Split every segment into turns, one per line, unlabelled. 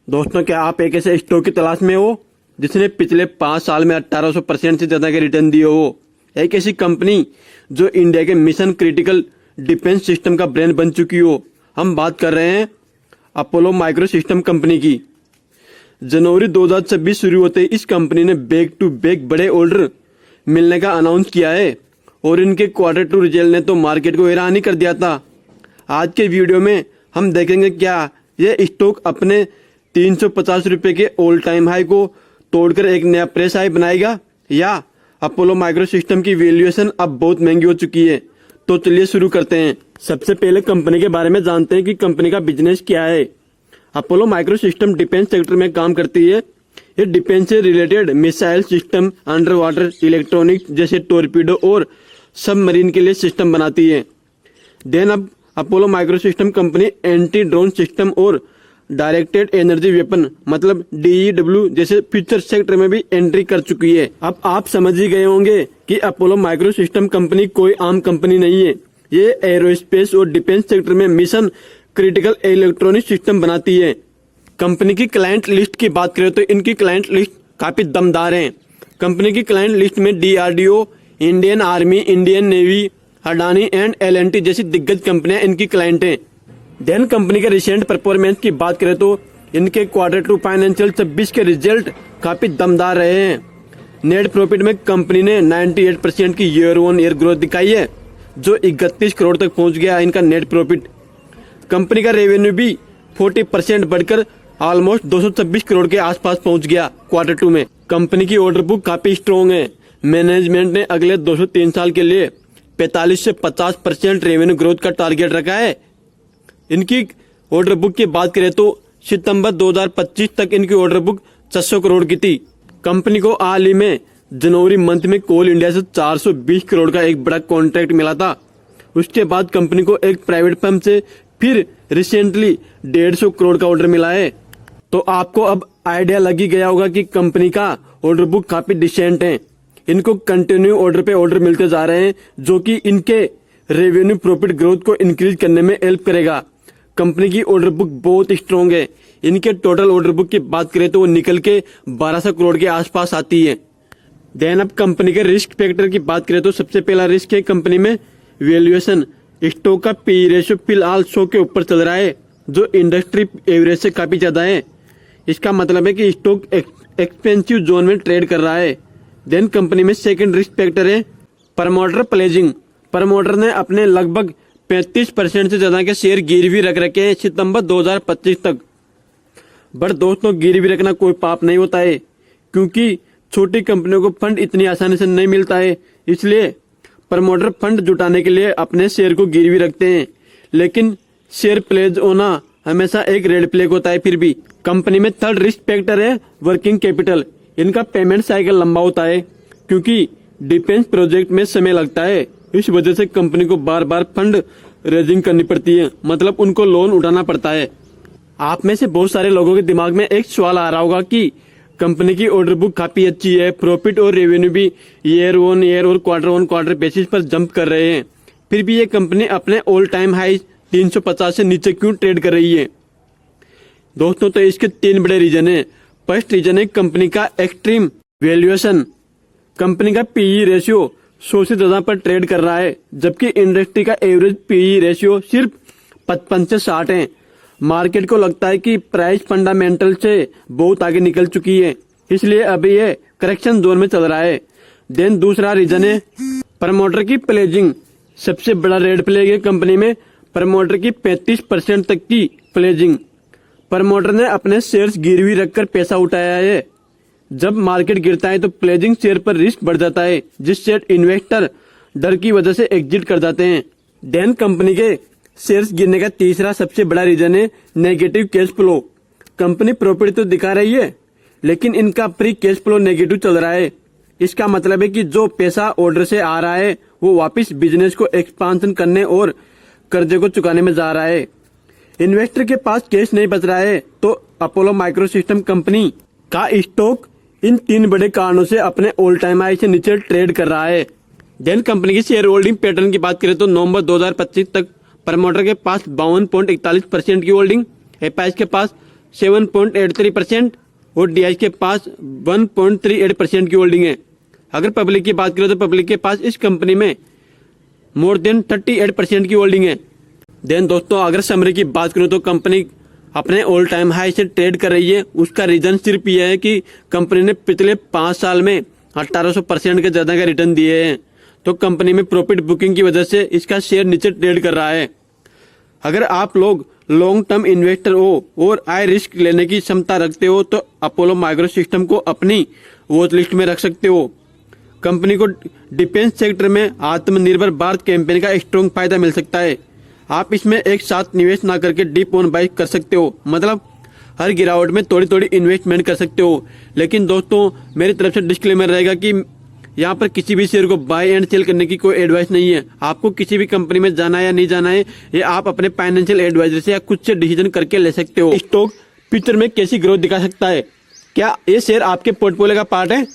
दोस्तों, क्या आप एक ऐसे स्टॉक की तलाश में हो जिसने पिछले 5 साल में 1800% से ज्यादा के रिटर्न दिए हो? एक ऐसी कंपनी जो इंडिया के मिशन क्रिटिकल डिफेंस सिस्टम का ब्रांड बन चुकी हो। हम बात कर रहे हैं अपोलो माइक्रो सिस्टम कंपनी की। जनवरी 2026 शुरू होते ही इस कंपनी ने बैक टू बैक बड़े ऑर्डर मिलने का अनाउंस किया है और इनके क्वार्टर टू रिजल्ट ने तो मार्केट को हैरान ही कर दिया था। आज के वीडियो में हम देखेंगे क्या यह स्टॉक अपने 350 रुपए के ऑल टाइम हाई को तोड़कर एक नया प्रेस हाई बनाएगा या अपोलो माइक्रो सिस्टम की वैल्यूएशन अब बहुत महंगी हो चुकी है। तो चलिए शुरू करते हैं। सबसे पहले कंपनी के बारे में जानते हैं कि कंपनी का बिजनेस क्या है। Apollo micro system defence sector में काम करती है। ये डिफेंस से related missile system, under water electronics जैसे टोरपीडो और सबमरीन के लिए सिस्टम बनाती है। देन अब Apollo micro system company anti drone system और डायरेक्टेड एनर्जी वेपन मतलब DEW जैसे फ्यूचर सेक्टर में भी एंट्री कर चुकी है। अब आप समझ ही गए होंगे कि अपोलो माइक्रो सिस्टम कंपनी कोई आम कंपनी नहीं है। ये एरोस्पेस और डिफेंस सेक्टर में मिशन क्रिटिकल इलेक्ट्रॉनिक सिस्टम बनाती है। कंपनी की क्लाइंट लिस्ट की बात करें तो इनकी क्लाइंट लिस्ट काफी दमदार है। कंपनी की क्लाइंट लिस्ट में DRDO, Indian army, Indian navy, Adani and L&T जैसी दिग्गज कंपनियां इनकी क्लाइंट हैं। देन कंपनी के रिसेंट परफॉर्मेंस की बात करें तो इनके क्वार्टर टू फाइनेंशियल 26 के रिजल्ट काफी दमदार रहे हैं। नेट प्रॉफिट में कंपनी ने 98% की ईयर ऑन ईयर ग्रोथ दिखाई है, जो 31 करोड़ तक पहुंच गया इनका नेट प्रॉफिट। कंपनी का रेवेन्यू भी 40% बढ़कर ऑलमोस्ट 226 करोड़ के आसपास पहुंच गया क्वार्टर टू में। कंपनी की ऑर्डर बुक काफी स्ट्रॉन्ग है। मैनेजमेंट ने अगले 2 से 3 साल के लिए 45 से 50% रेवेन्यू ग्रोथ का टारगेट रखा है। इनकी ऑर्डर बुक की बात करें तो सितंबर 2025 तक इनकी ऑर्डर बुक 600 करोड़ की थी। कंपनी को हाल ही में जनवरी मंथ में कोल इंडिया से 420 करोड़ का एक बड़ा कॉन्ट्रैक्ट मिला था। उसके बाद कंपनी को एक प्राइवेट फर्म से फिर रिसेंटली 150 करोड़ का ऑर्डर मिला है। तो आपको अब आइडिया लग ही गया होगा कि कंपनी का ऑर्डर बुक काफी डिसेंट है। इनको कंटिन्यू ऑर्डर पे ऑर्डर मिलते जा रहे हैं, जो कि इनके रेवेन्यू प्रॉफिट ग्रोथ को इंक्रीज करने में हेल्प करेगा। कंपनी की ऑर्डर बुक बहुत स्ट्रॉन्ग है। इनके टोटल ऑर्डर बुक की बात करें तो वो निकल के 1200 करोड़ के आसपास आती है। देन अब कंपनी के रिस्क फैक्टर की बात करें तो सबसे पहला रिस्क है कंपनी में वैल्यूएशन। स्टॉक का PE रेशियो फिलहाल 100 के ऊपर चल रहा है, जो इंडस्ट्री एवरेज से काफी ज्यादा है। इसका मतलब है कि स्टॉक एक्सपेंसिव जोन में ट्रेड कर रहा है। देन कंपनी में सेकंड रिस्क फैक्टर है प्रमोटर प्लेजिंग। प्रमोटर ने अपने लगभग 35% से ज्यादा के शेयर गिरवी रख रखे हैं सितंबर 2025 तक। बट दोस्तों, गिरवी रखना कोई पाप नहीं होता है, क्योंकि छोटी कंपनियों को फंड इतनी आसानी से नहीं मिलता है। इसलिए प्रमोटर फंड जुटाने के लिए अपने शेयर को गिरवी रखते हैं। लेकिन शेयर प्लेज होना हमेशा एक रेड फ्लैग होता है। फिर भी कंपनी में थर्ड रिस्क फैक्टर है वर्किंग कैपिटल। इनका पेमेंट साइकिल लंबा होता है, क्योंकि डिफेंस प्रोजेक्ट में समय लगता है। इस वजह से कंपनी को बार बार फंड रेजिंग करनी पड़ती है, मतलब उनको लोन उठाना पड़ता है। आप में से बहुत सारे लोगों के दिमाग में एक सवाल आ रहा होगा कि कंपनी की ऑर्डर बुक काफी अच्छी है, प्रॉफिट और रेवेन्यू भी ईयर ऑन ईयर और क्वार्टर ऑन क्वार्टर बेसिस पर जंप कर रहे हैं, फिर भी ये कंपनी अपने ऑल टाइम हाई 350 से नीचे क्यों ट्रेड कर रही है? दोस्तों, तो इसके 3 बड़े रीजन है। फर्स्ट रीजन है कंपनी का एक्सट्रीम वैल्यूएशन। कंपनी का PE रेशियो 100 से ज्यादा पर ट्रेड कर रहा है, जबकि इंडस्ट्री का एवरेज PE रेशियो सिर्फ 55 से 60 है। मार्केट को लगता है कि प्राइस फंडामेंटल से बहुत आगे निकल चुकी है, इसलिए अभी ये करेक्शन जोन में चल रहा है। देन दूसरा रीजन है प्रमोटर की प्लेजिंग। सबसे बड़ा रेड फ्लैग है कंपनी में प्रमोटर की 35% तक की प्लेजिंग। प्रमोटर ने अपने शेयर्स गिरवी रखकर पैसा उठाया है। जब मार्केट गिरता है तो प्लेजिंग शेयर पर रिस्क बढ़ जाता है, जिससे इन्वेस्टर डर की वजह से एग्जिट कर जाते हैं। देन कंपनी के शेयर्स गिरने का तीसरा सबसे बड़ा रीजन है negative cash flow. Company profit तो दिखा रही है, लेकिन इनका फ्री कैश फ्लो नेगेटिव चल रहा है। इसका मतलब है कि जो पैसा ऑर्डर से आ रहा है वो वापस बिजनेस को एक्सपांशन करने और कर्जे को चुकाने में जा रहा है। इन्वेस्टर के पास कैश नहीं बच रहा है, तो अपोलो माइक्रो सिस्टम कंपनी का स्टॉक इन 3 बड़े कारणों से अपने ऑल टाइम हाई से नीचे ट्रेड कर रहा है। देन कंपनी की शेयर होल्डिंग पैटर्न की बात करें तो नवंबर 2025 तक प्रमोटर के पास 52.41% की होल्डिंग, एपाइस के पास 7.83% और DIS के पास 1.38% की होल्डिंग है। अगर पब्लिक की बात करें तो पब्लिक के पास इस कंपनी में मोर देन 38% की होल्डिंग है। देन दोस्तों अगर समरी की बात करूं तो कंपनी अपने ऑल टाइम हाई से ट्रेड कर रही है। उसका रीजन सिर्फ यह है कि कंपनी ने पिछले 5 साल में 1800% के ज्यादा का रिटर्न दिए हैं, तो कंपनी में प्रॉफिट बुकिंग की वजह से इसका शेयर नीचे ट्रेड कर रहा है। अगर आप लोग लॉन्ग टर्म इन्वेस्टर हो और हाई रिस्क लेने की क्षमता रखते हो तो अपोलो माइक्रो सिस्टम को अपनी वॉच लिस्ट में रख सकते हो। कंपनी को डिफेंस सेक्टर में आत्मनिर्भर भारत कैंपेन का स्ट्रॉन्ग फायदा मिल सकता है। आप इसमें एक साथ निवेश ना करके डीप ऑन बाई कर सकते हो, मतलब हर गिरावट में थोड़ी थोड़ी इन्वेस्टमेंट कर सकते हो। लेकिन दोस्तों मेरी तरफ से डिस्क्लेमर रहेगा कि यहाँ पर किसी भी शेयर को बाय एंड सेल करने की कोई एडवाइस नहीं है। आपको किसी भी कंपनी में जाना है या नहीं जाना है ये आप अपने फाइनेंशियल एडवाइजर से या खुद से डिसीजन करके ले सकते हो। स्टॉक फ्यूचर में कैसी ग्रोथ दिखा सकता है, क्या ये शेयर आपके पोर्टफोलियो का पार्ट है?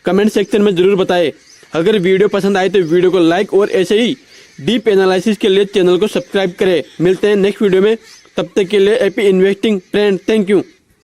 कमेंट सेक्शन में जरूर बताएं। अगर वीडियो पसंद आए तो वीडियो को लाइक और ऐसे ही डीप एनालिसिस के लिए चैनल को सब्सक्राइब करें। मिलते हैं नेक्स्ट वीडियो में, तब तक के लिए happy investing friend. Thank you.